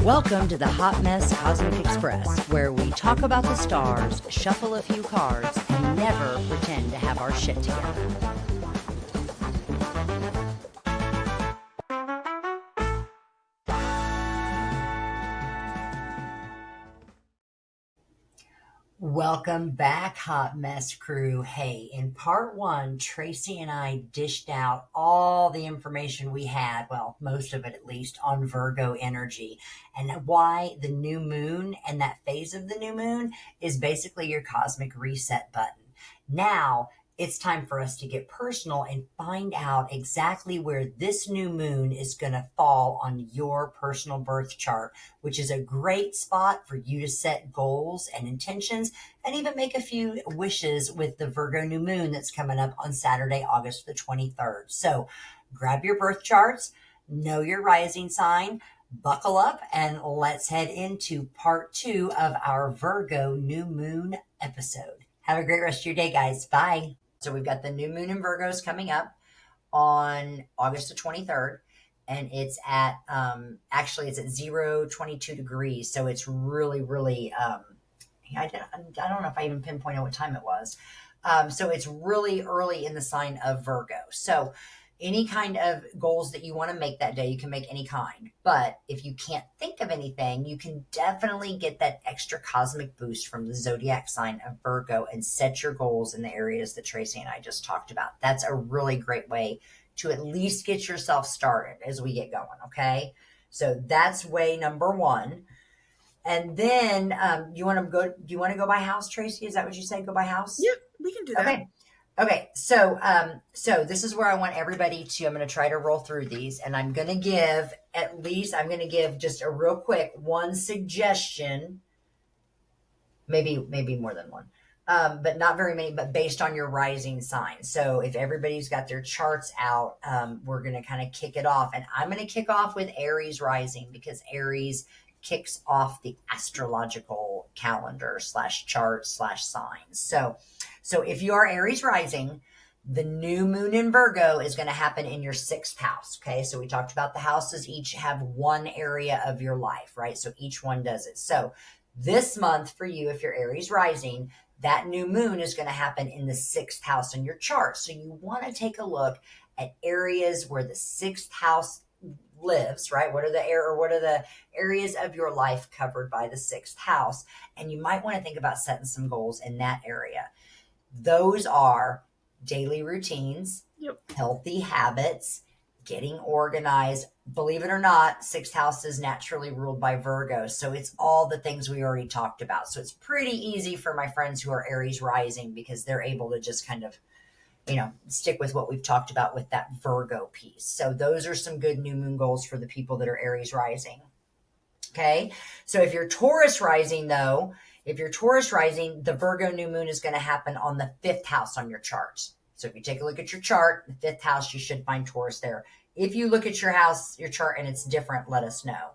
Welcome to the Hot Mess Cosmic Express, where we talk about the stars, shuffle a few cards, and never pretend to have our shit together. Welcome back, Hot Mess crew. Hey, in part one, Tracy and I dished out all the information we had, well, most of it at least, on Virgo energy and why the new moon and that phase of the new moon is basically your cosmic reset button. Now, it's time for us to get personal and find out exactly where this new moon is going to fall on your personal birth chart, which is a great spot for you to set goals and intentions and even make a few wishes with the Virgo new moon that's coming up on Saturday, August the 23rd. So grab your birth charts, know your rising sign, buckle up, and let's head into part 2 of our Virgo new moon episode. Have a great rest of your day, guys. Bye. So we've got the new moon in Virgos coming up on August the 23rd. And it's at, actually it's at 0-22 degrees. So it's really, really, I don't know if I even pinpointed what time it was. So it's really early in the sign of Virgo. So any kind of goals that you want to make that day, you can make any kind. But if you can't think of anything, you can definitely get that extra cosmic boost from the zodiac sign of Virgo and set your goals in the areas that Tracy and I just talked about. That's a really great way to at least get yourself started as we get going, okay? So that's way number one. And then do you want to go by house, Tracy? Is that what you say? Go by house? Yep, we can do that. Okay. So this is where I want everybody to, I'm going to try to roll through these, and I'm going to give just a real quick one suggestion, maybe more than one, but not very many, but based on your rising sign. So if everybody's got their charts out, we're going to kind of kick it off, and I'm going to kick off with Aries rising because Aries kicks off the astrological calendar /chart/signs. So if you are Aries rising, the new moon in Virgo is going to happen in your 6th house. Okay. So we talked about the houses each have one area of your life, right? So each one does it. So this month for you, if you're Aries rising, that new moon is going to happen in the 6th house in your chart. So you want to take a look at areas where the 6th house lives, right? What are the areas of your life covered by the 6th house? And you might want to think about setting some goals in that area. Those are daily routines, healthy habits, getting organized. Believe it or not, 6th house is naturally ruled by Virgo. So it's all the things we already talked about. So it's pretty easy for my friends who are Aries rising because they're able to just kind of, stick with what we've talked about with that Virgo piece. So those are some good new moon goals for the people that are Aries rising. Okay. So if you're Taurus rising though, the Virgo new moon is going to happen on the 5th house on your chart. So if you take a look at your chart, the 5th house, you should find Taurus there. If you look at your chart and it's different, let us know.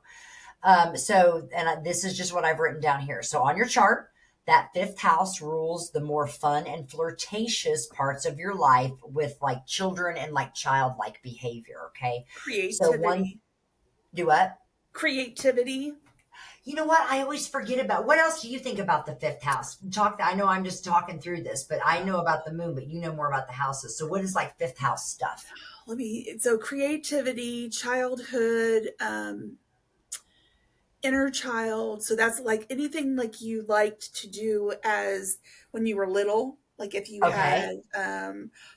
This is just what I've written down here. So on your chart, that 5th house rules the more fun and flirtatious parts of your life with like children and like childlike behavior. Okay. Creativity. Do what? Creativity. You know what? I always forget about. What else do you think about the 5th house? I know I'm just talking through this, but I know about the moon, but you know more about the houses. So what is like 5th house stuff? So creativity, childhood, inner child. So that's like anything like you liked to do as when you were little. Like if you had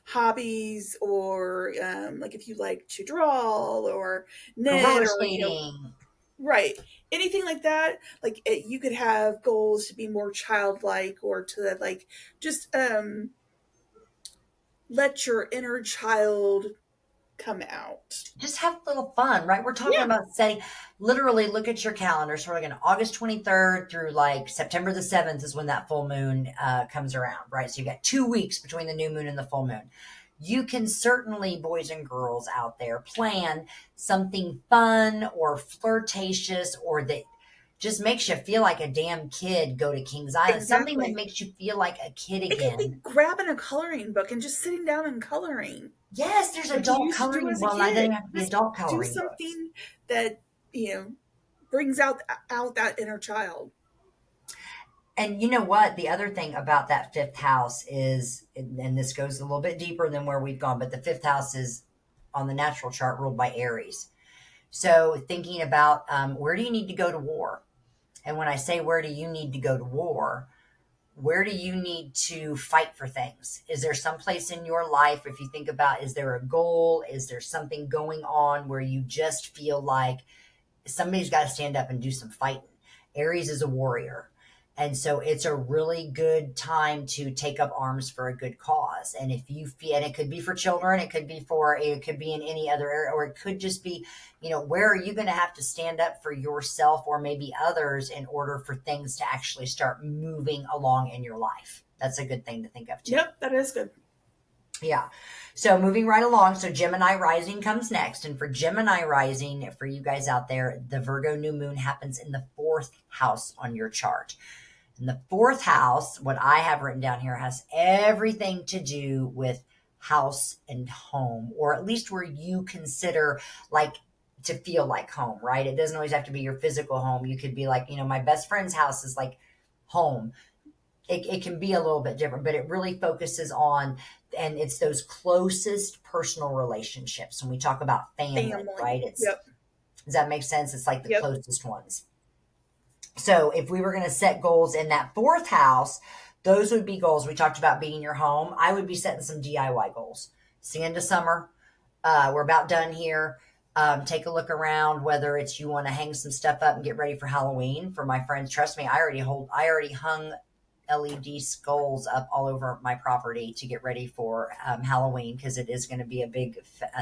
hobbies or like if you like to draw or knit roller or skating. Right. Anything like that, like you could have goals to be more childlike or to like just let your inner child come out. Just have a little fun, right? We're talking about literally look at your calendar. So we're going to August 23rd through like September the 7th is when that full moon comes around, right? So you got 2 weeks between the new moon and the full moon. You can certainly, boys and girls out there, plan something fun or flirtatious or that just makes you feel like a damn kid. Go to Kings Island. Exactly. Something that makes you feel like a kid again. It can be grabbing a coloring book and just sitting down and coloring. Yes, there's adult coloring. Well, I didn't have to be adult coloring. Do something that brings out that inner child. And you know what? The other thing about that fifth house is, and this goes a little bit deeper than where we've gone, but the fifth house is on the natural chart ruled by Aries. So thinking about where do you need to go to war? And when I say where do you need to go to war, where do you need to fight for things? Is there some place in your life, if you think about, is there a goal? Is there something going on where you just feel like somebody's got to stand up and do some fighting? Aries is a warrior. And so it's a really good time to take up arms for a good cause. And if you feel, and it could be for children, it could be in any other area, or it could just be, where are you going to have to stand up for yourself or maybe others in order for things to actually start moving along in your life? That's a good thing to think of too. Yep, that is good. Yeah. So moving right along. So Gemini rising comes next. And for Gemini rising, for you guys out there, the Virgo new moon happens in the fourth house on your chart. And the fourth house, what I have written down here, has everything to do with house and home, or at least where you consider like to feel like home, right? It doesn't always have to be your physical home. You could be like, my best friend's house is like home. It can be a little bit different, but it really focuses on, and it's those closest personal relationships. When we talk about family, Family. right? Yep. Does that make sense? It's like the Yep. closest ones. So if we were going to set goals in that fourth house, those would be goals. We talked about being your home. I would be setting some DIY goals. It's the end of summer. We're about done here. Take a look around, whether it's you want to hang some stuff up and get ready for Halloween. For my friends, trust me, I already hung LED skulls up all over my property to get ready for Halloween, because it is going to be a big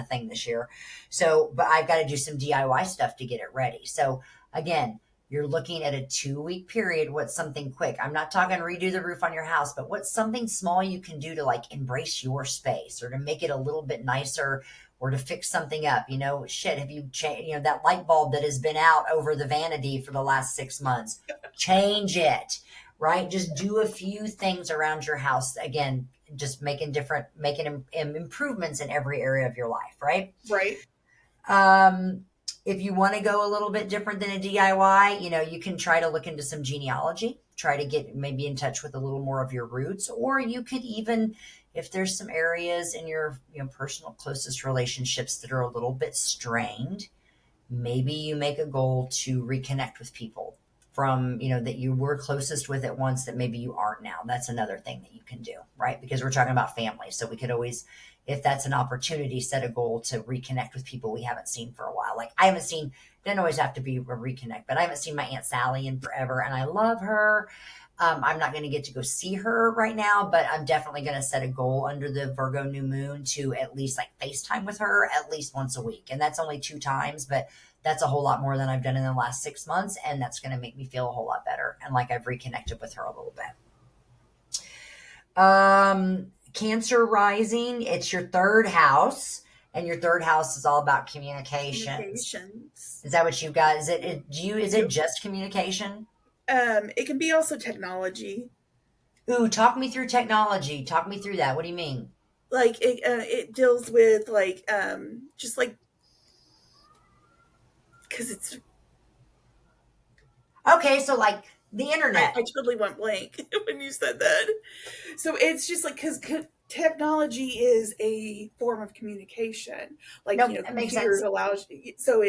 thing this year. So, but I've got to do some DIY stuff to get it ready. So again, you're looking at a 2-week period. What's something quick? I'm not talking redo the roof on your house, but what's something small you can do to like embrace your space or to make it a little bit nicer, or to fix something up? Have you changed, that light bulb that has been out over the vanity for the last 6 months? Change it, right? Just do a few things around your house. Again, just making improvements in every area of your life, right? Right. If you want to go a little bit different than a DIY, you can try to look into some genealogy, try to get maybe in touch with a little more of your roots, or you could even, if there's some areas in your personal closest relationships that are a little bit strained, maybe you make a goal to reconnect with people from, that you were closest with at once that maybe you aren't now. That's another thing that you can do, right? Because we're talking about family. So we could always, if that's an opportunity, set a goal to reconnect with people we haven't seen for a while. Like I haven't seen, doesn't always have to be a reconnect, but I haven't seen my Aunt Sally in forever and I love her. I'm not going to get to go see her right now, but I'm definitely going to set a goal under the Virgo new moon to at least like FaceTime with her at least once a week. And that's only 2 times, but that's a whole lot more than I've done in the last 6 months. And that's going to make me feel a whole lot better. And like I've reconnected with her a little bit. Cancer rising, it's your third house. And your third house is all about communications. Communications. Is that what you got? Is it Yep. just communication? It can be also technology. Ooh, talk me through technology. Talk me through that. What do you mean? Like it deals with like just like because it's Okay, so like the internet. I totally went blank when you said that. So it's just like because technology is a form of communication. Like Nope, that makes computers sense. allows so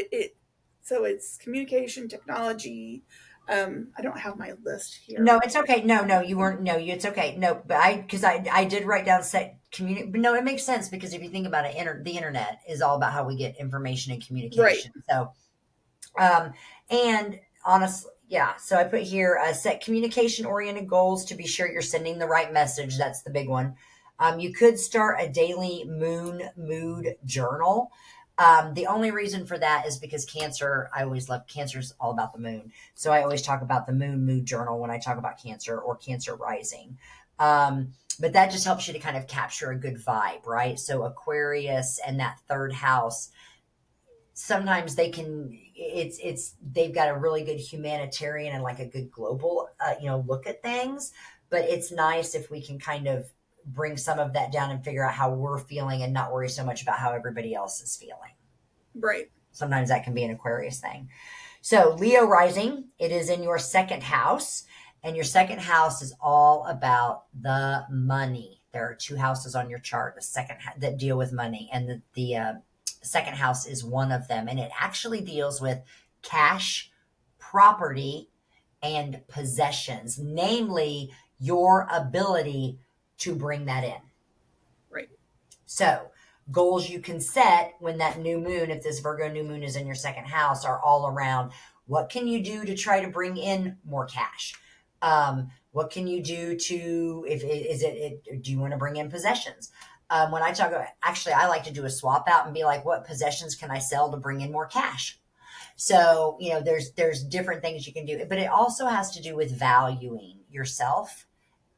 so it's communication technology. I don't have my list No, here. it's okay. No, you weren't. No, it's okay. No, but I did write down set community. But no, it makes sense because if you think about it, the internet is all about how we get information and Right. communication. So, um, and honestly, yeah. So I put here set communication oriented goals to be sure you're sending the right message. That's the big one. You could start a daily moon mood journal. The only reason for that is because Cancer, I always love Cancer's all about the moon. So I always talk about the moon mood journal when I talk about Cancer or Cancer rising. But that just helps you to kind of capture a good vibe, right? So Aquarius and that third house, sometimes they've got a really good humanitarian and like a good global look at things, but it's nice if we can kind of bring some of that down and figure out how we're feeling and not worry so much about how everybody else is feeling. Right. Sometimes that can be an Aquarius thing. So, Leo rising, it is in your second house, and your second house is all about the money. There are two houses on your chart, the that deal with money, and the second house is one of them, and it actually deals with cash, property, and possessions, namely your ability to bring that in. Right. So, goals you can set when that new moon, if this Virgo new moon is in your second house, are all around what can you do to try to bring in more cash? What can you do to, if is it, do you want to bring in possessions? When I talk about, actually, I like to do a swap out and be like, what possessions can I sell to bring in more cash? So, there's different things you can do, but it also has to do with valuing yourself,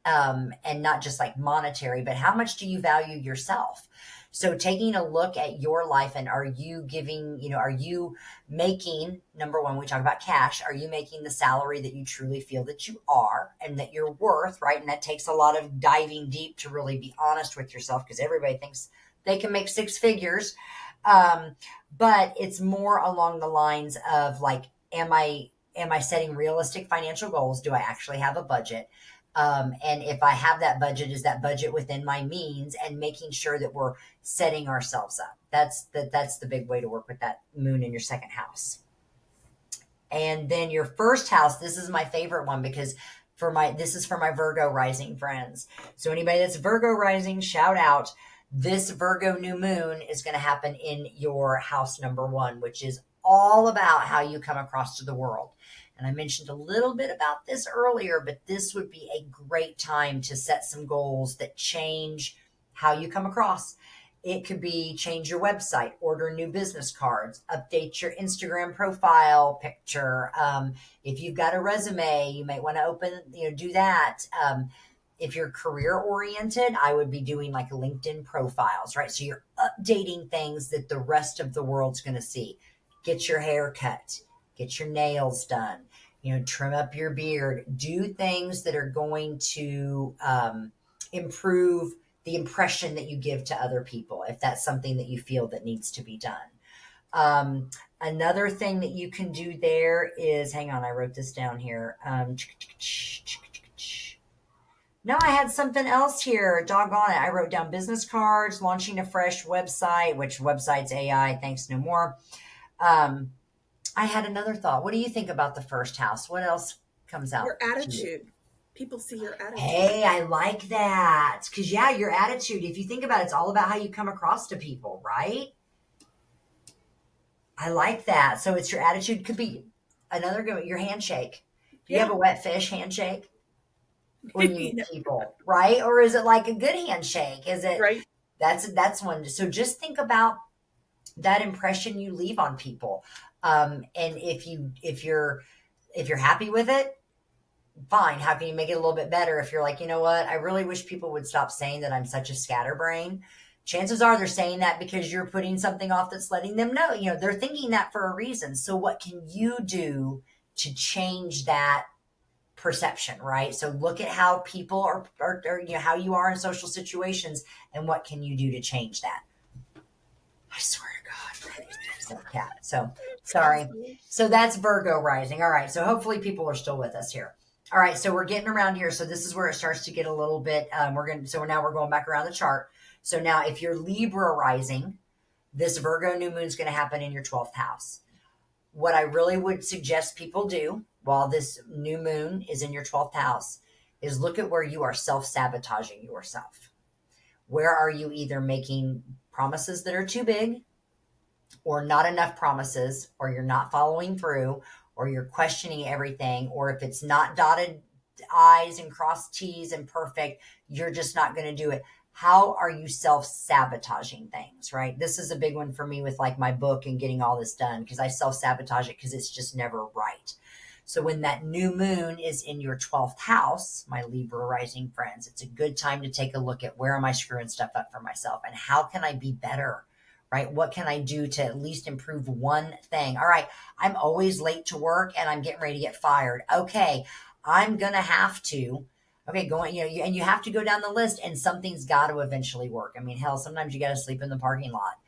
and not just like monetary, but how much do you value yourself? So taking a look at your life, and are you giving, are you making, number one, we talk about cash, are you making the salary that you truly feel that you are and that you're worth, right? And that takes a lot of diving deep to really be honest with yourself, because everybody thinks they can make six figures. Um, but it's more along the lines of like, am I setting realistic financial goals? Do I actually have a budget? And if I have that budget, is that budget within my means? And making sure that we're setting ourselves up. That's the big way to work with that moon in your second house. And then your first house, this is my favorite one, because this is for my Virgo rising friends. So anybody that's Virgo rising, shout out. This Virgo new moon is going to happen in your house number one, which is all about how you come across to the world. And I mentioned a little bit about this earlier, but this would be a great time to set some goals that change how you come across. It could be change your website, order new business cards, update your Instagram profile picture. If you've got a resume, you might want to do that. If you're career oriented, I would be doing like LinkedIn profiles, right? So you're updating things that the rest of the world's going to see. Get your hair cut, get your nails done, trim up your beard, do things that are going to improve the impression that you give to other people, if that's something that you feel that needs to be done. Another thing that you can do there is, hang on, I wrote this down here. No, I had something else here. Doggone it. I wrote down business cards, launching a fresh website, which website's AI, thanks no more. I had another thought. What do you think about the first house? What else comes out Your to you? attitude. People see your attitude. Hey, I like that. Because, yeah, your attitude, if you think about it, it's all about how you come across to people, right? I like that. So it's your attitude. Could be another good, your handshake. Do you have Yeah. a wet fish handshake when you meet people, right? Or is it like a good handshake? Is it, Right. that's one. So just think about that impression you leave on people. And if you're happy with it, fine. How can you make it a little bit better? If you're like, you know what, I really wish people would stop saying that I'm such a scatterbrain. Chances are they're saying that because you're putting something off that's letting them know, they're thinking that for a reason. So what can you do to change that perception, right? So look at how people are how you are in social situations, and what can you do to change that? I swear to God, that is a cat. So sorry. Absolutely. So that's Virgo rising. All right. So hopefully people are still with us here. All right. So we're getting around here. So this is where it starts to get a little bit. Now we're going back around the chart. So now, if you're Libra rising, this Virgo new moon is going to happen in your 12th house. What I really would suggest people do while this new moon is in your 12th house is look at where you are self sabotaging yourself. Where are you either making promises that are too big, or not enough promises, or you're not following through, or you're questioning everything, or if it's not dotted I's and crossed T's and perfect, you're just not going to do it. How are you self-sabotaging things, right? This is a big one for me with like my book and getting all this done, because I self-sabotage it because it's just never right. So when that new moon is in your 12th house, my Libra rising friends, it's a good time to take a look at where am I screwing stuff up for myself, and how can I be better, right? What can I do to at least improve one thing? All right, I'm always late to work and I'm getting ready to get fired. Okay, I'm going to have to, and you have to go down the list, and something's got to eventually work. I mean, hell, sometimes you got to sleep in the parking lot.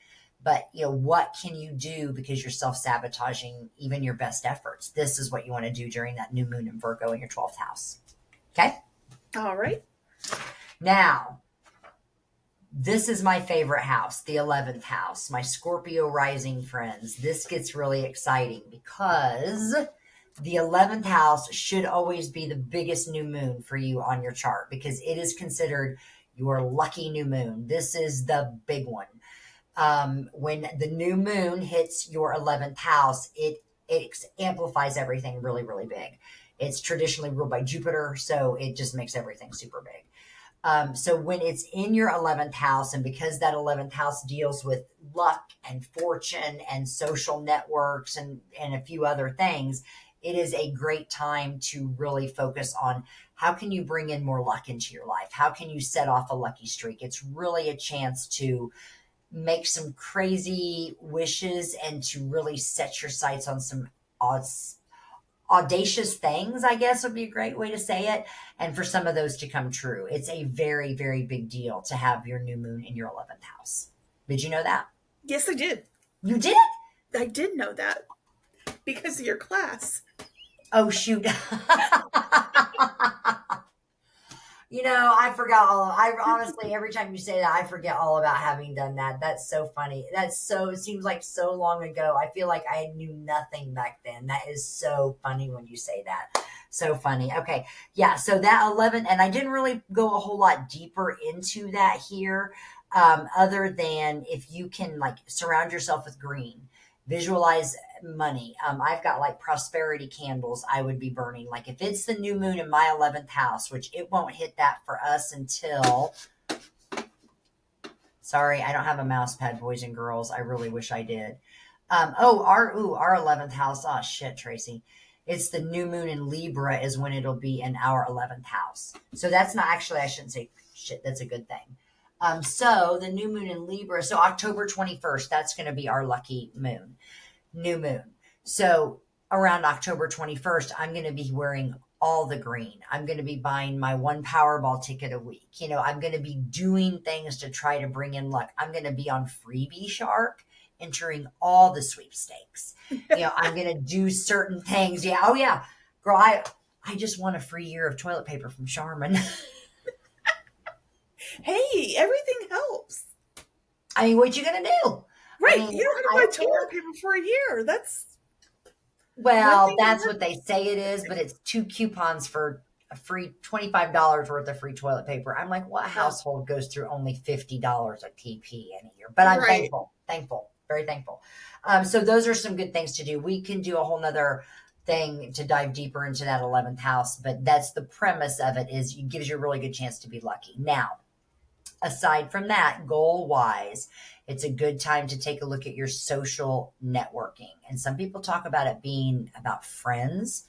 But, what can you do because you're self sabotaging even your best efforts? This is what you want to do during that new moon in Virgo in your 12th house. Okay. All right. Now, this is my favorite house, the 11th house, my Scorpio rising friends. This gets really exciting because the 11th house should always be the biggest new moon for you on your chart because it is considered your lucky new moon. This is the big one. When the new moon hits your 11th house, it amplifies everything really, really big. It's traditionally ruled by Jupiter, so it just makes everything super big. So when it's in your 11th house, and because that 11th house deals with luck and fortune and social networks and a few other things, it is a great time to really focus on how can you bring in more luck into your life? How can you set off a lucky streak? It's really a chance to make some crazy wishes and to really set your sights on some audacious things, I guess would be a great way to say it. And for some of those to come true, it's a very, very big deal to have your new moon in your 11th house. Did you know that? Yes, I did. You did? I did know that because of your class. Oh, shoot. I forgot I honestly, every time you say that, I forget all about having done that. That's so funny. It seems like so long ago. I feel like I knew nothing back then. That is so funny when you say that. So funny. Okay. Yeah. So that 11, and I didn't really go a whole lot deeper into that here, other than if you can like surround yourself with green, visualize money. I've got like prosperity candles I would be burning. Like if it's the new moon in my 11th house, which it won't hit that for us until, sorry, I don't have a mouse pad, boys and girls. I really wish I did. Our 11th house. Oh shit, Tracy. It's the new moon in Libra is when it'll be in our 11th house. So that's not actually, I shouldn't say shit. That's a good thing. So the new moon in Libra. So October 21st, that's going to be our lucky moon. New moon. So around October 21st, I'm going to be wearing all the green. I'm going to be buying my one Powerball ticket a week. I'm going to be doing things to try to bring in luck. I'm going to be on Freebie Shark, entering all the sweepstakes. I'm going to do certain things. Yeah. Oh, yeah. Girl, I just won a free year of toilet paper from Charmin. Hey, everything helps. I mean, what you going to do? Right. I mean, You don't have to buy toilet paper for a year. That's one well, thing to that's work. what they say it is, but it's 2 coupons for a free $25 worth of free toilet paper. I'm like, what Yeah. household goes through only $50 of TP in a year? But I'm Right. thankful, very thankful. So those are some good things to do. We can do a whole nother thing to dive deeper into that 11th house, but that's the premise of it is it gives you a really good chance to be lucky. Now, aside from that, goal wise, it's a good time to take a look at your social networking. And some people talk about it being about friends,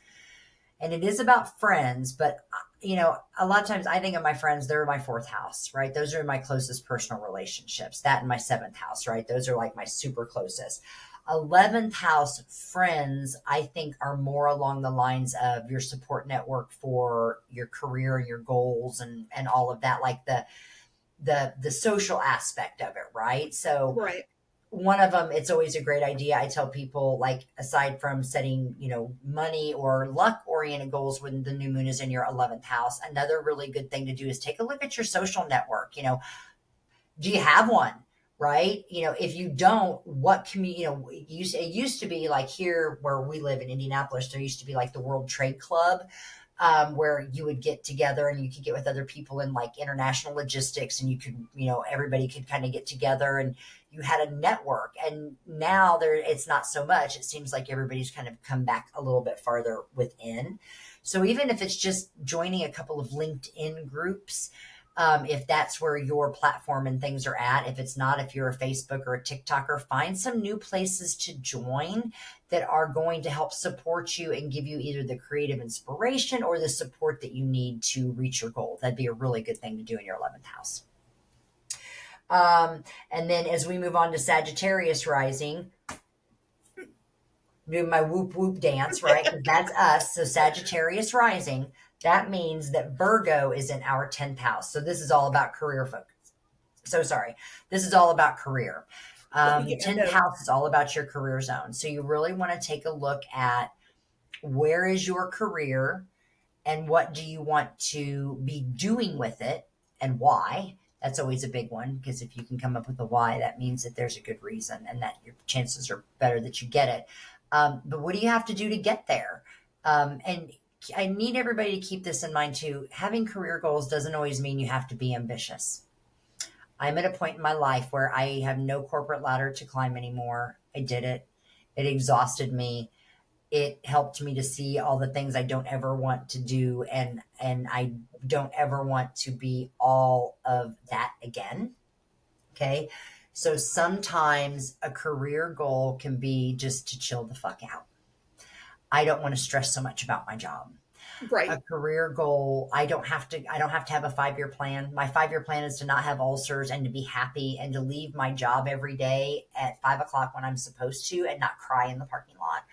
and it is about friends, but a lot of times I think of my friends, they're in my fourth house, right? Those are my closest personal relationships. That and my seventh house, right? Those are like my super closest. 11th house friends, I think, are more along the lines of your support network for your career and your goals and all of that, like the social aspect of it, right? So Right. one of them, it's always a great idea. I tell people, like, aside from setting, money or luck oriented goals when the new moon is in your 11th house, another really good thing to do is take a look at your social network. Do you have one? Right? If you don't, what community, it used to be like here where we live in Indianapolis, there used to be like the World Trade Club, where you would get together and you could get with other people in like international logistics, and you could, everybody could kind of get together and you had a network. And now it's not so much. It seems like everybody's kind of come back a little bit farther within. So even if it's just joining a couple of LinkedIn groups, if that's where your platform and things are at. If it's not, if you're a Facebook or a TikToker, find some new places to join that are going to help support you and give you either the creative inspiration or the support that you need to reach your goal. That'd be a really good thing to do in your 11th house. And then as we move on to Sagittarius rising, do my whoop whoop dance, right? Because that's us. So Sagittarius rising, that means that Virgo is in our 10th house. So this is all about career focus. So sorry. This is all about career. Let me The get my 10th note. house is all about your career zone. So you really want to take a look at where is your career and what do you want to be doing with it and why. That's always a big one, because if you can come up with a why, that means that there's a good reason and that your chances are better that you get it. But what do you have to do to get there? And I need everybody to keep this in mind too. Having career goals doesn't always mean you have to be ambitious. I'm at a point in my life where I have no corporate ladder to climb anymore. I did it. It exhausted me. It helped me to see all the things I don't ever want to do, and I don't ever want to be all of that again. Okay? So sometimes a career goal can be just to chill the fuck out. I don't want to stress so much about my job. A Right. career goal, I don't have to have a 5-year plan. My 5-year plan is to not have ulcers and to be happy and to leave my job every day at 5 o'clock when I'm supposed to and not cry in the parking lot.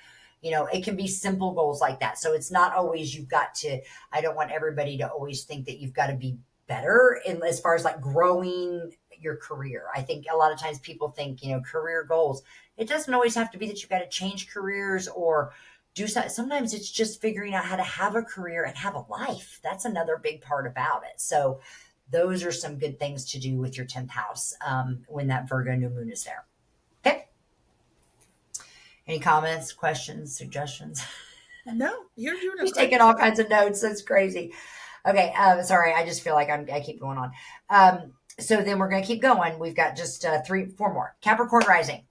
It can be simple goals like that. So it's not always you've got to, I don't want everybody to always think that you've got to be better in as far as like growing your career. I think a lot of times people think, career goals. It doesn't always have to be that you've got to change careers or do so. Sometimes it's just figuring out how to have a career and have a life. That's another big part about it. So those are some good things to do with your 10th house when that Virgo new moon is there. Okay. Any comments, questions, suggestions? No, you're doing a She's great taking all job. kinds of notes. That's crazy. Okay. Sorry. I just feel like I keep going on. So then we're going to keep going. We've got just 4 more. Capricorn rising.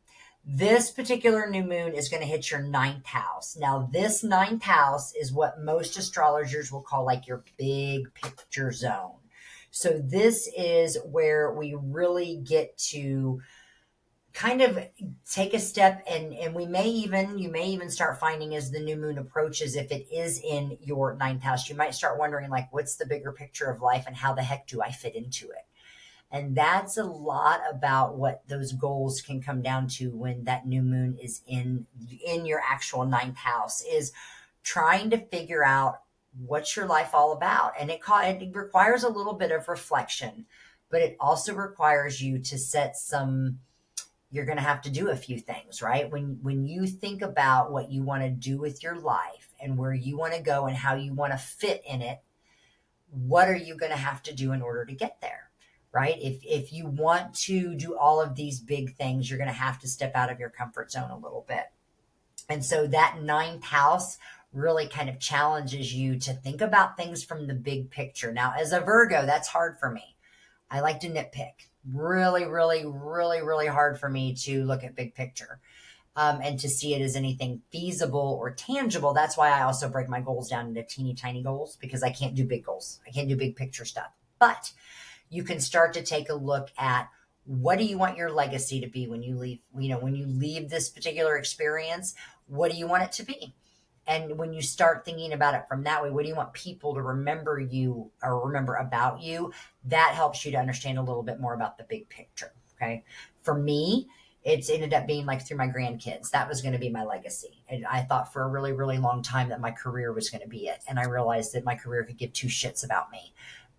This particular new moon is going to hit your 9th house. Now, this 9th house is what most astrologers will call like your big picture zone. So this is where we really get to kind of take a step, and you may even start finding as the new moon approaches, if it is in your 9th house, you might start wondering like, what's the bigger picture of life and how the heck do I fit into it? And that's a lot about what those goals can come down to when that new moon is in your actual 9th house, is trying to figure out what's your life all about. And it requires a little bit of reflection, but it also requires you to set some, you're going to have to do a few things, right? When you think about what you want to do with your life and where you want to go and how you want to fit in it, what are you going to have to do in order to get there? Right? If you want to do all of these big things, you're going to have to step out of your comfort zone a little bit. And so that 9th house really kind of challenges you to think about things from the big picture. Now, as a Virgo, that's hard for me. I like to nitpick. Really, really, really, really hard for me to look at big picture and to see it as anything feasible or tangible. That's why I also break my goals down into teeny tiny goals, because I can't do big goals. I can't do big picture stuff. But you can start to take a look at, what do you want your legacy to be when you leave, when you leave this particular experience, what do you want it to be? And when you start thinking about it from that way, what do you want people to remember you or remember about you? That helps you to understand a little bit more about the big picture. Okay. For me, it's ended up being like through my grandkids. That was going to be my legacy. And I thought for a really, really long time that my career was going to be it. And I realized that my career could give two shits about me.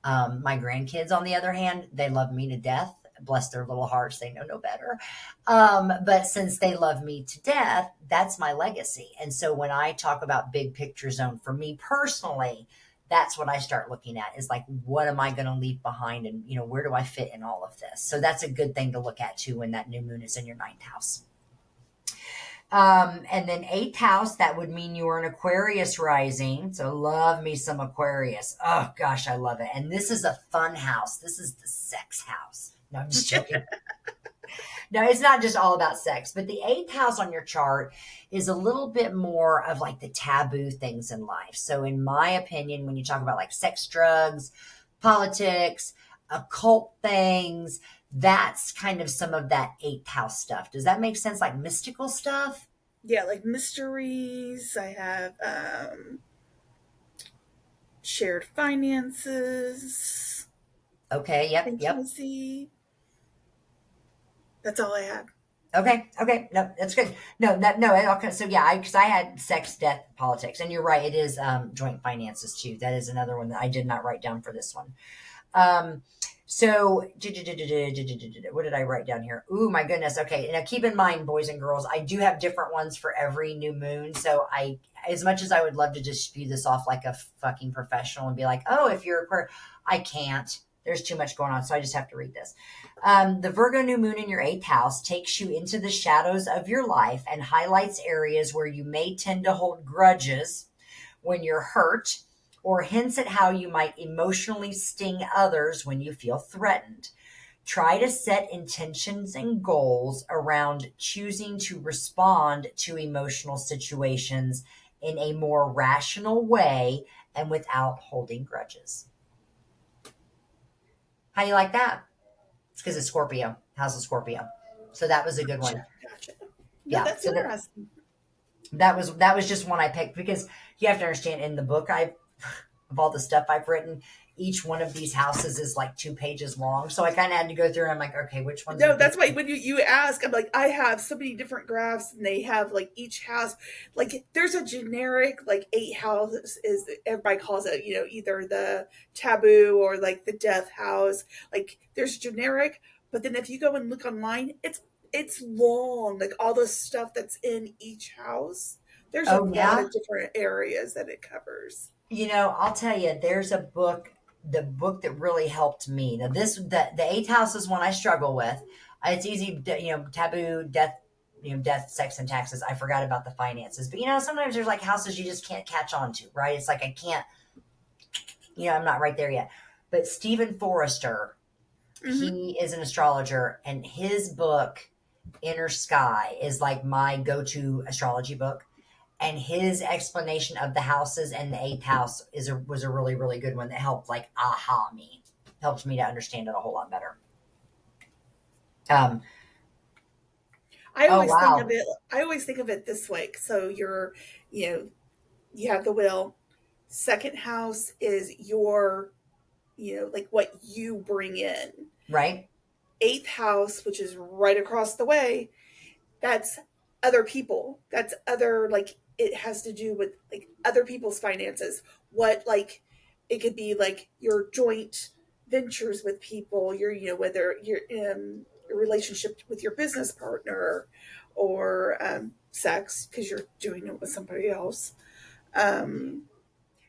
My grandkids, on the other hand, they love me to death. Bless their little hearts. They know no better. But since they love me to death, that's my legacy. And so when I talk about big picture zone, for me personally, that's what I start looking at, is like, what am I going to leave behind? And, where do I fit in all of this? So that's a good thing to look at too, when that new moon is in your 9th house. And then 8th house, that would mean you are an Aquarius rising. So love me some Aquarius. Oh gosh, I love it. And this is a fun house. This is the sex house. No, I'm just joking. No, it's not just all about sex, but the 8th house on your chart is a little bit more of like the taboo things in life. So in my opinion, when you talk about like sex, drugs, politics, occult things, that's kind of some of that 8th house stuff. Does that make sense? Like mystical stuff? Yeah, like mysteries. I have shared finances, Okay. Yep. Yep. intimacy. That's all I had. Okay. Okay. No, that's good. No, no. Okay. So yeah, because I had sex, death, politics, and you're right. It is joint finances too. That is another one that I did not write down for this one. Um, So, what did I write down here? Ooh, my goodness. Okay. Now keep in mind, boys and girls, I do have different ones for every new moon. So as much as I would love to just spew this off like a fucking professional and be like, oh, if you're a queer, I can't. There's too much going on. So I just have to read this. The Virgo new moon in your eighth house takes you into the shadows of your life and highlights areas where you may tend to hold grudges when you're hurt, or hints at how you might emotionally sting others when you feel threatened. Try to set intentions and goals around choosing to respond to emotional situations in a more rational way and without holding grudges. How do you like that? It's because it's Scorpio, House of Scorpio. So that was a good Gotcha, one. gotcha. No, Yeah. that's So interesting. that was just one I picked because you have to understand in the book I of all the stuff I've written, each one of these houses is like 2 pages long. So I kind of had to go through and I'm like, okay, which ones are No, good? that's why when you ask, I'm like, I have so many different graphs, and they have like each house, like there's a generic like 8 houses is everybody calls it, either the taboo or like the death house. Like there's generic, but then if you go and look online, it's long, like all the stuff that's in each house. There's a Oh lot yeah. of different areas that it covers. I'll tell you, there's a book, the book that really helped me. Now the eighth house is one I struggle with. It's easy, taboo, death, death, sex, and taxes. I forgot about the finances, but sometimes there's like houses you just can't catch on to, right? It's like I can't, I'm not right there yet. But Stephen Forrester, Hmm. he is an astrologer, and his book Inner Sky is like my go-to astrology book, and his explanation of the houses and the eighth house was a really really good one that helped like me, helped me to understand it a whole lot better. um I oh always think of wow. it. I always think of it this way. So you know, you have the will. Second house is your, like what you bring in. Right. Eighth house, which is right across the way, that's other people. That's other, like, it has to do with like other people's finances. What, like, it could be like your joint ventures with people, whether you're in a relationship with your business partner or sex because you're doing it with somebody else. Um,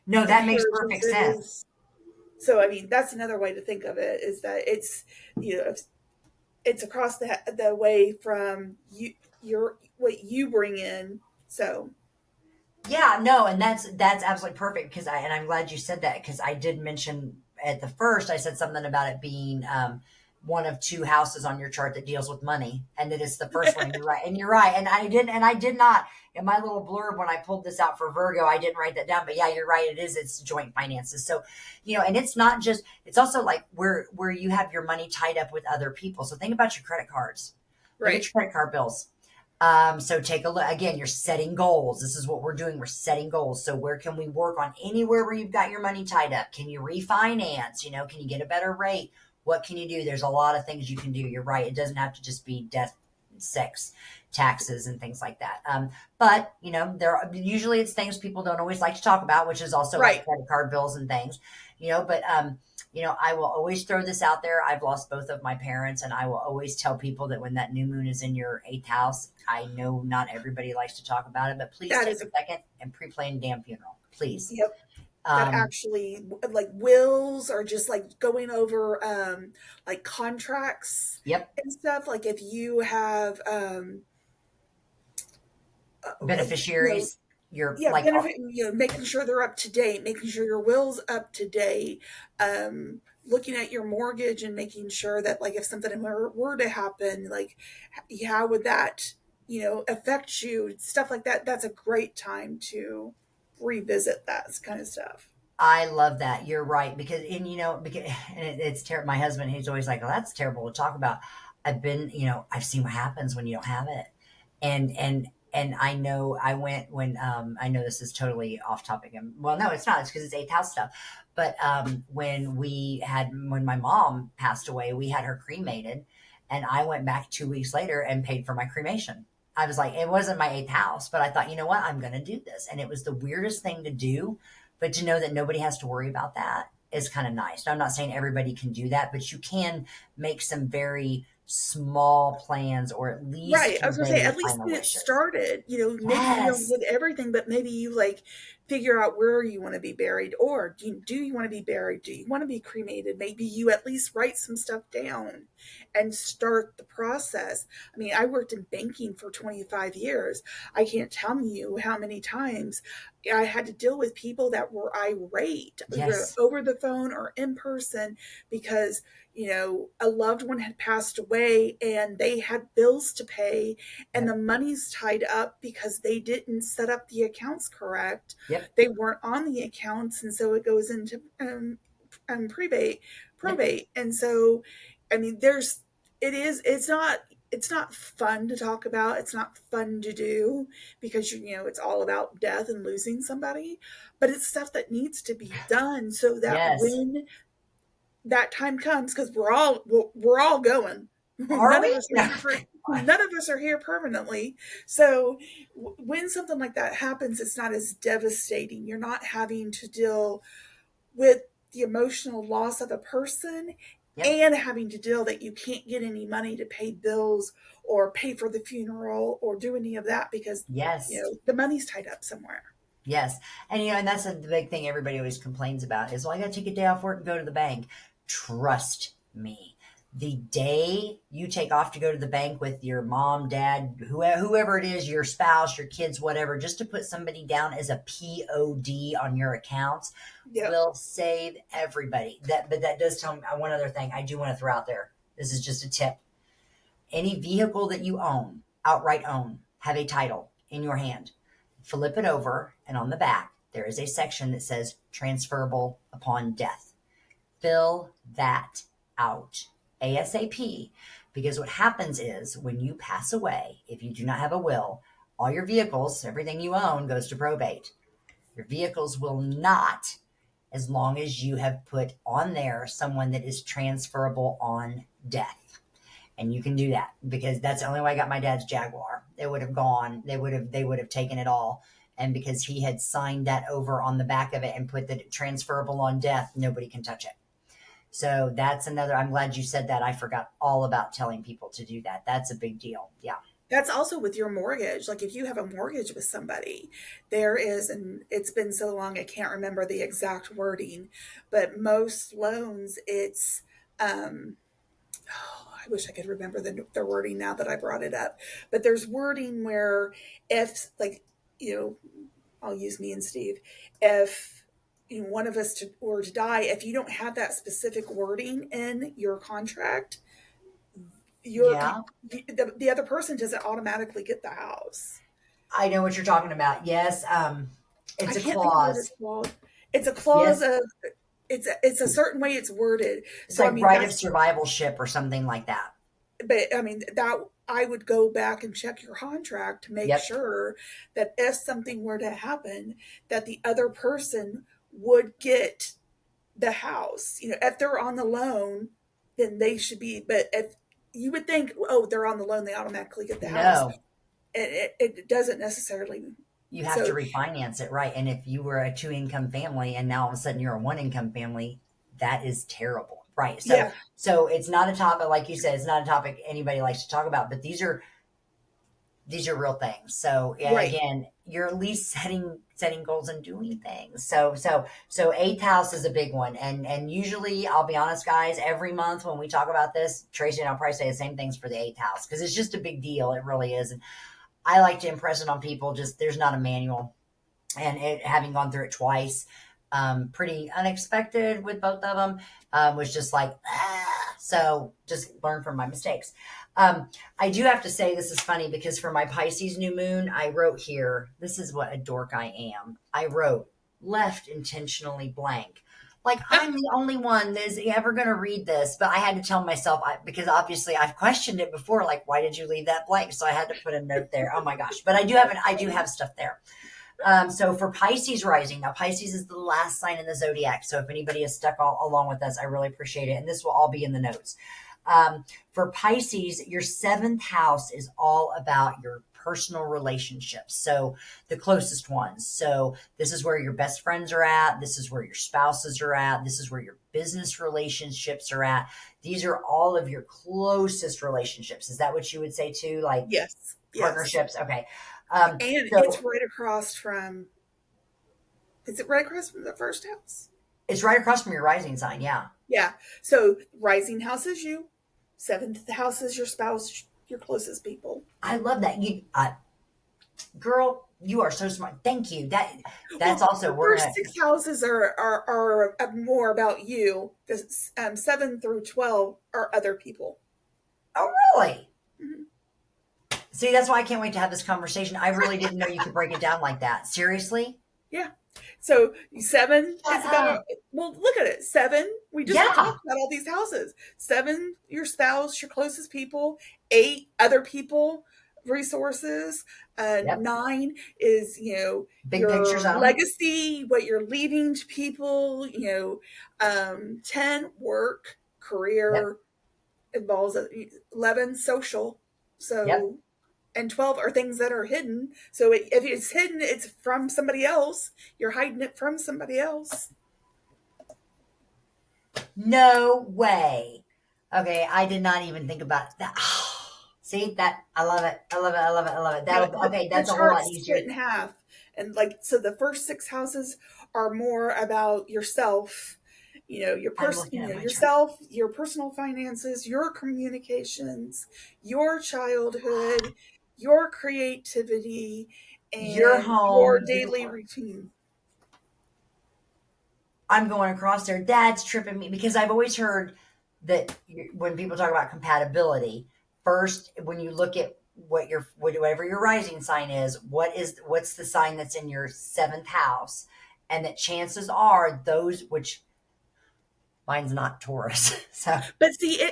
No, that makes perfect sense. inheritances. So, I mean, that's another way to think of it is that you know, it's across the way from your what you bring in. So, Yeah, no, and that's absolutely perfect because I'm glad you said that because I did mention at the first I said something about it being one of two houses on your chart that deals with money, and that it's the first one. And you're right, and I did not in my little blurb when I pulled this out for Virgo, I didn't write that down, but yeah, you're right, it's joint finances. So and it's not just, it's also like where you have your money tied up with other people. So think about your credit cards, look at right. your credit card bills. So take a look. Again, you're setting goals. This is what we're doing. We're setting goals. So where can we work on anywhere where you've got your money tied up? Can you refinance? Can you get a better rate? What can you do? There's a lot of things you can do. You're right. It doesn't have to just be death, sex, taxes, and things like that. But there usually it's things people don't always like to talk about, which is also like Right. credit card bills and things. But I will always throw this out there. I've lost both of my parents, and I will always tell people that when that new moon is in your eighth house, I know not everybody likes to talk about it, but please That take is a a second and pre-plan a damn funeral, please. Yep. That Um, actually, like, wills are just like going over like contracts yep, and stuff. Like if you have like beneficiaries, you're yeah, like, benefit, making sure they're up to date, making sure your will's up to date, looking at your mortgage and making sure that, like, if something were to happen, like, how would that, affect you, stuff like that. That's a great time to revisit that kind of stuff. I love that. You're right because because it's terrible. My husband, he's always like, "Oh, that's terrible to talk about." I've seen what happens when you don't have it, and I know I went when I know this is totally off topic, and well, no, it's not. It's because it's eighth house stuff. But when my mom passed away, we had her cremated, and I went back 2 weeks later and paid for my cremation. I was like, it wasn't my eighth house, but I thought, you know what, I'm going to do this, and it was the weirdest thing to do, but to know that nobody has to worry about that is kind of nice. Now, I'm not saying everybody can do that, but you can make some very small plans or at least Right. I was gonna say, convey at least final get it wishes. started. Maybe you don't Yes. get everything, but maybe you like figure out where you want to be buried, or do you want to be buried? Do you want to be cremated? Maybe you at least write some stuff down and start the process. I mean, I worked in banking for 25 years. I can't tell you how many times I had to deal with people that were irate, either Yes. over the phone or in person, because a loved one had passed away and they had bills to pay, and the Yep. money's tied up because they didn't set up the accounts correct. Yep. They weren't on the accounts, and so it goes into probate. Yep. Probate, and so, I mean, it's not fun to talk about. It's not fun to do because it's all about death and losing somebody, but it's stuff that needs to be done so that Yes. when that time comes, because we're all going. Are none of we? us are No. here for None of us are here permanently. So when something like that happens, it's not as devastating. You're not having to deal with the emotional loss of a person, Yep. and having to deal that you can't get any money to pay bills or pay for the funeral or do any of that because Yes. the money's tied up somewhere. Yes. And and that's the big thing everybody always complains about is, well, I got to take a day off work and go to the bank. Trust me. The day you take off to go to the bank with your mom, dad, whoever it is, your spouse, your kids, whatever, just to put somebody down as a POD on your accounts Yep. will save everybody. But that does tell me one other thing I do want to throw out there. This is just a tip. Any vehicle that you own, outright own, have a title in your hand. Flip it over, and on the back, there is a section that says transferable upon death. Fill that out ASAP, because what happens is when you pass away, if you do not have a will, all your vehicles, everything you own, goes to probate. Your vehicles will not, as long as you have put on there someone that is transferable on death. And you can do that because that's the only way I got my dad's Jaguar. It would have gone. They would have taken it all. And because he had signed that over on the back of it and put the transferable on death, nobody can touch it. So that's another. I'm glad you said that. I forgot all about telling people to do that. That's a big deal. Yeah. That's also with your mortgage. Like if you have a mortgage with somebody, there is, and it's been so long I can't remember the exact wording, but most loans, it's I wish I could remember the wording now that I brought it up. But there's wording where, if, like, you know, I'll use me and Steve, if one of us were to die, if you don't have that specific wording in your contract, your Yeah. the other person doesn't automatically get the house. I know what you're talking about. Yes. I It's a can't think of what clause. it's called. It's a clause Yes. of it's a certain way it's worded. It's So I like mean right of that's survivalship or something like that. but I mean that I would go back and check your contract to make Yep. sure that if something were to happen, that the other person would get the house. If they're on the loan, then they should be. But if you would think, oh, they're on the loan, they automatically get the house. No. It doesn't necessarily. You have to So refinance it, right? And if you were a two income family and now all of a sudden you're a one income family, that is terrible, right? So, yeah, so it's not a topic, like you said, it's not a topic anybody likes to talk about, but these are real things. So yeah, right. again, you're at least setting goals and doing things. So eighth house is a big one, and usually I'll be honest, guys, every month when we talk about this, Tracy and I'll probably say the same things for the eighth house because it's just a big deal. It really is, and I like to impress it on people. Just there's not a manual, and it having gone through it twice, pretty unexpected with both of them, was just like so just learn from my mistakes. I do have to say this is funny because for my Pisces new moon I wrote here, this is what a dork I am, I wrote left intentionally blank, like I'm the only one that's ever going to read this, but I had to tell myself because obviously I've questioned it before, like why did you leave that blank, so I had to put a note there. Oh my gosh, but I do have stuff there. So for Pisces rising, now Pisces is the last sign in the zodiac. So if anybody is stuck along with us, I really appreciate it. And this will all be in the notes. For Pisces, your seventh house is all about your personal relationships. So the closest ones. So this is where your best friends are at. This is where your spouses are at. This is where your business relationships are at. These are all of your closest relationships. Is that what you would say too? Like Yes, yes. partnerships? Okay. And it's So right across from, is it right across from the first house? it's right across from your rising sign. Yeah. Yeah. So rising house is you, seventh house is your spouse, your closest people. I love that. Girl, you are so smart. Thank you. That's Well, also, the we're first going to, six houses are more about you. The 7 through 12 are other people. oh, really? Mhm. See, that's why I can't wait to have this conversation. I really didn't know you could break it down like that. Seriously? Yeah. So seven Shut is about, up. well, look at it. Seven, we just Yeah. talked about all these houses. Seven, your spouse, your closest people. Eight, other people, resources. Yep. Nine is, Big picture your zone. legacy, what you're leaving to people. 10, work, Yep. career, involves 11, social. Yep. So, and 12 are things that are hidden. So if it's hidden, it's from somebody else. You're hiding it from somebody else. No way. Okay. I did not even think about that. See that? I love it. I love it. I love it. I love it. Yeah, That'll, okay. the That's a whole lot chart's split easier. in half. And like, so the first six houses are more about yourself, your I'm person, looking at my chart. yourself, your personal finances, your communications, your childhood, your creativity, Your and your home, your daily work. routine. I'm going across there. That's tripping me because I've always heard that when people talk about compatibility, first when you look at whatever your rising sign is, what's the sign that's in your seventh house, and that chances are those which mine's not Taurus, so But see,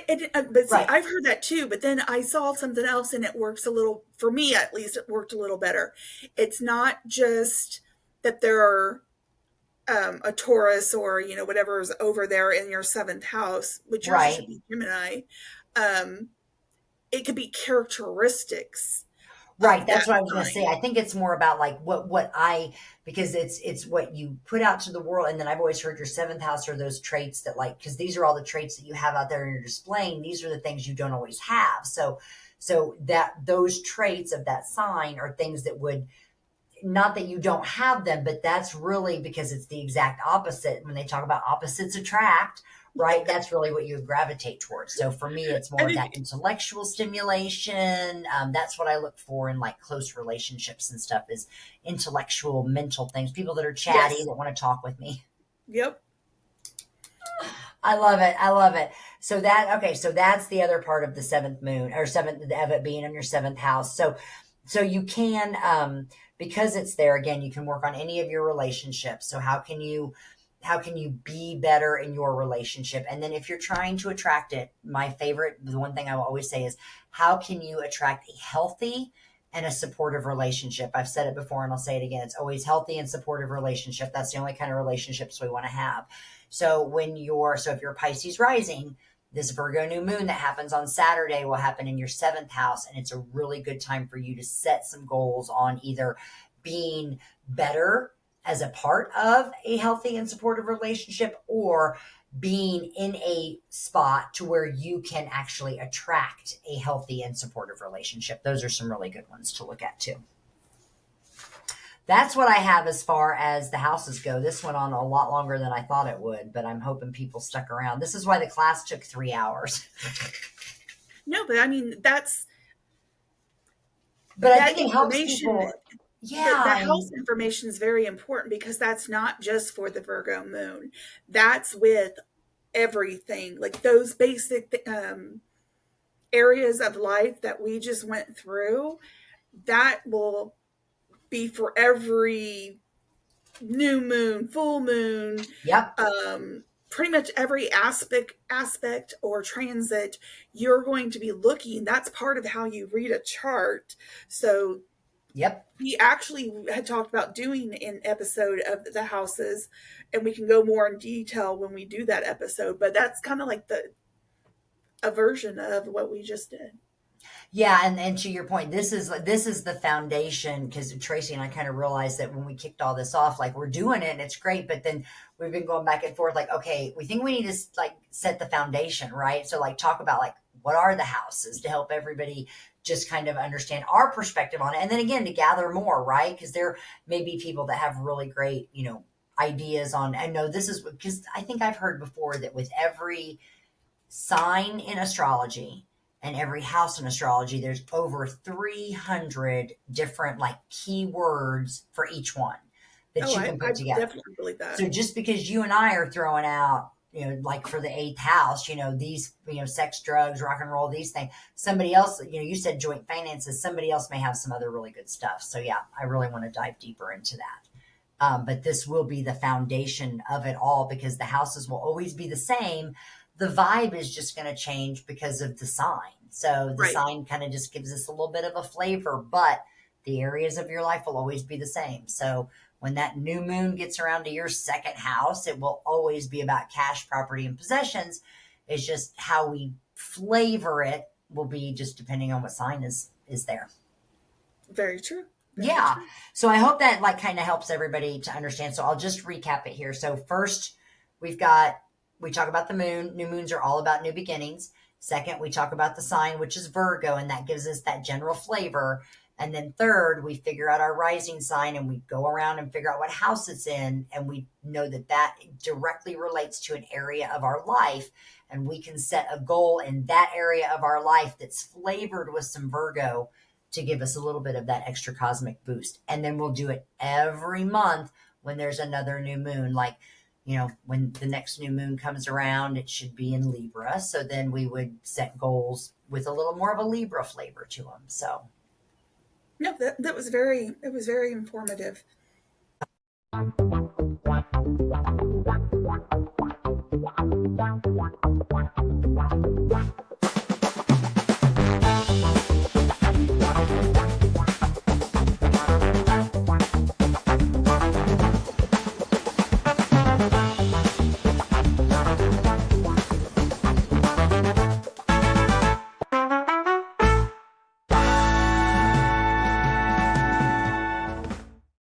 right, I've heard that too. But then I saw something else, and it works a little for me. At least it worked a little better. It's not just that there are a Taurus or whatever is over there in your seventh house, which yours should right. be Gemini. Um, it could be characteristics Right, of that's that what I was gonna say. sign. I think it's more about like what I because it's what you put out to the world, and then I've always heard your seventh house are those traits that like because these are all the traits that you have out there and you're displaying. These are the things you don't always have. So that those traits of that sign are things that would not that you don't have them, but that's really because it's the exact opposite. When they talk about opposites attract, right? That's really what you gravitate towards. So for me, it's more And of then, that intellectual stimulation. That's what I look for in like close relationships and stuff is intellectual, mental things. People that are chatty yes, that want to talk with me. yep, I love it. I love it. So that okay. So that's the other part of the seventh moon or seventh of it being in your seventh house. So you can because it's there again. You can work on any of your relationships. So how can you be better in your relationship? And then if you're trying to attract it, my favorite, the one thing I will always say is how can you attract a healthy and a supportive relationship? I've said it before and I'll say it again. It's always healthy and supportive relationship. That's the only kind of relationships we want to have. So if you're Pisces rising, this Virgo new moon that happens on Saturday will happen in your seventh house. And it's a really good time for you to set some goals on either being better as a part of a healthy and supportive relationship or being in a spot to where you can actually attract a healthy and supportive relationship. Those are some really good ones to look at too. That's what I have as far as the houses go. This went on a lot longer than I thought it would, but I'm hoping people stuck around. This is why the class took 3 hours. no, but I mean But I that think it helps information. people. The, Yeah, the I health mean, information is very important because that's not just for the Virgo moon. That's with everything, like those basic areas of life that we just went through. That will be for every new moon, full moon, yep, pretty much every aspect or transit you're going to be looking. That's part of how you read a chart. So yep. we actually had talked about doing an episode of the houses, and we can go more in detail when we do that episode, but that's kind of like the a version of what we just did. Yeah, and to your point, this is the foundation because Tracy and I kind of realized that when we kicked all this off, like we're doing it and it's great, but then we've been going back and forth, like, okay, we think we need to like set the foundation, right? So like talk about like what are the houses to help everybody just kind of understand our perspective on it, and then again to gather more, right? Because there may be people that have really great, ideas on. I know this is because I think I've heard before that with every sign in astrology and every house in astrology, there's over 300 different like keywords for each one that Oh, you I can I put together. definitely believe that. So just because you and I are throwing out, like for the eighth house, these, sex, drugs, rock and roll, these things, somebody else, you said joint finances, somebody else may have some other really good stuff. So yeah, I really want to dive deeper into that. But this will be the foundation of it all because the houses will always be the same. The vibe is just going to change because of the sign. So the Right. sign kind of just gives us a little bit of a flavor, but the areas of your life will always be the same. So when that new moon gets around to your second house, it will always be about cash, property, and possessions. It's just how we flavor it will be just depending on what sign is there. Very true. Very Yeah. true. So I hope that like kind of helps everybody to understand. So I'll just recap it here. So first, we've got we talk about the moon. New moons are all about new beginnings. Second, we talk about the sign, which is Virgo, and that gives us that general flavor. And then third, we figure out our rising sign and we go around and figure out what house it's in. And we know that that directly relates to an area of our life. And we can set a goal in that area of our life that's flavored with some Virgo to give us a little bit of that extra cosmic boost. And then we'll do it every month when there's another new moon. Like, when the next new moon comes around, it should be in Libra. So then we would set goals with a little more of a Libra flavor to them. So, No, that was very it was very informative.